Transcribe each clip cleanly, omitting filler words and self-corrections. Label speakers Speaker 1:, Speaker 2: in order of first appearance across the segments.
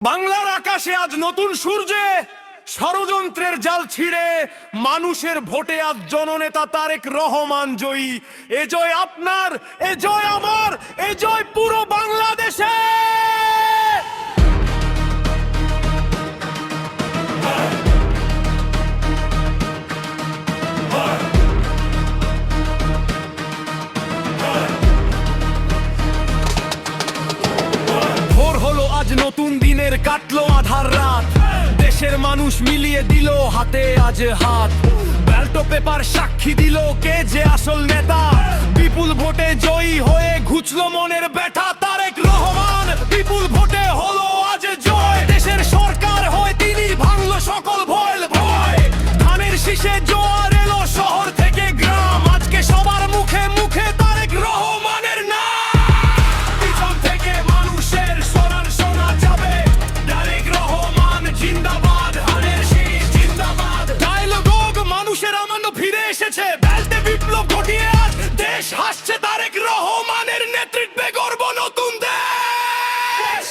Speaker 1: বাংলার আকাশে আজ নতুন সূর্যে ষড়যন্ত্রের জাল ছিঁড়ে মানুষের ভোটে আজ জননেতা তারেক রহমান জয়ী। এ জয় আপনার, এ জয় আমার, এ জয় পুরো বাংলাদেশে। ভোর হলো আজ নতুন দিনের, কাটলো আধার রাত, দেশের মানুষ মিলিয়ে দিল হাতে আজ হাত। ব্যালট পেপার সাক্ষী দিল কে যে আসল নেতা, বিপুল ভোটে জয়ী হয়ে ঘুচলো মনের ব্যথা। তারেক রহমান বিপুল ভোটে হলো আজ জয়, দেশের সরকার হয়ে তিনি ভাঙলো সকল ভয় ভয়। ধানের শীষে জোয়ার এলো শহর থেকে গ্রাম, আজকে সবার মুখে মুখে তারেক রহমানের নাম। পিছন থেকে মানুষের স্বর শোনা যাবে, তারেক রহমান জিন্দাবাদ, ধানের শীষ জিন্দাবাদ। ডায়লগ মানুষের আনন্দ ফিরে এসেছে, ব্যালটে বিপ্লব ঘটিয়ে আজ দেশ হাসছে। তারেক রহমানের নেতৃত্বে গর্ব নতুন দেশ।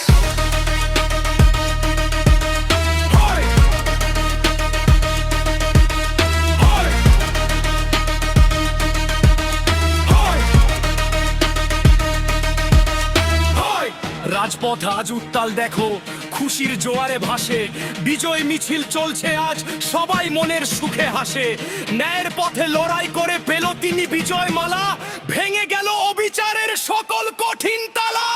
Speaker 1: হয়, হয়, হয়, হয়। রাজপথ আজ উত্তাল দেখো, খুশির জোয়ারে ভাসে, বিজয় মিছিল চলছে আজ, সবাই মনের সুখে হাসে। ন্যায়ের পথে লড়াই করে পেল তিনি বিজয় মালা, ভেঙে গেল অবিচারের সকল কঠিন তালা।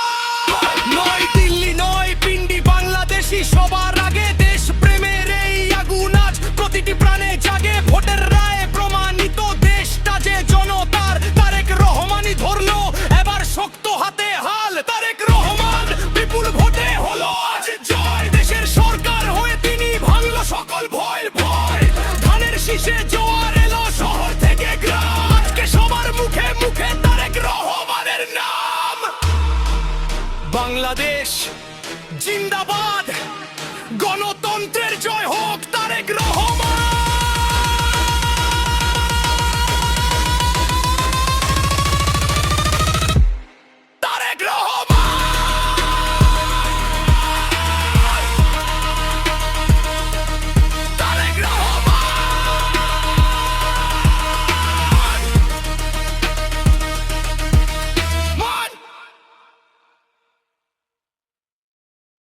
Speaker 1: নয় দিল্লি নয় পিন্ডি, বাংলাদেশি সবার আগে, দেশ প্রেমের এই আগুন আজ প্রতিটি প্রাণে জাগে। ভোটের রায়ে প্রমাণিত দেশটা যে জনতার, তারেক রহমানই ধরলো এবার শক্ত হাতে হাল। তারেক রহমান বিপুল ভোটে হলো আজ জয়, দেশের সরকার হয়ে তিনি ভাঙলো সকল ভয় ভয়। ধানের শীষে জোয়ার এলো শহর থেকে গ্রাম, আজকে সবার মুখে মুখে তারেক রহমানের নাম। বাংলাদেশ জিন্দাবাদ, গণতন্ত্রের জয়।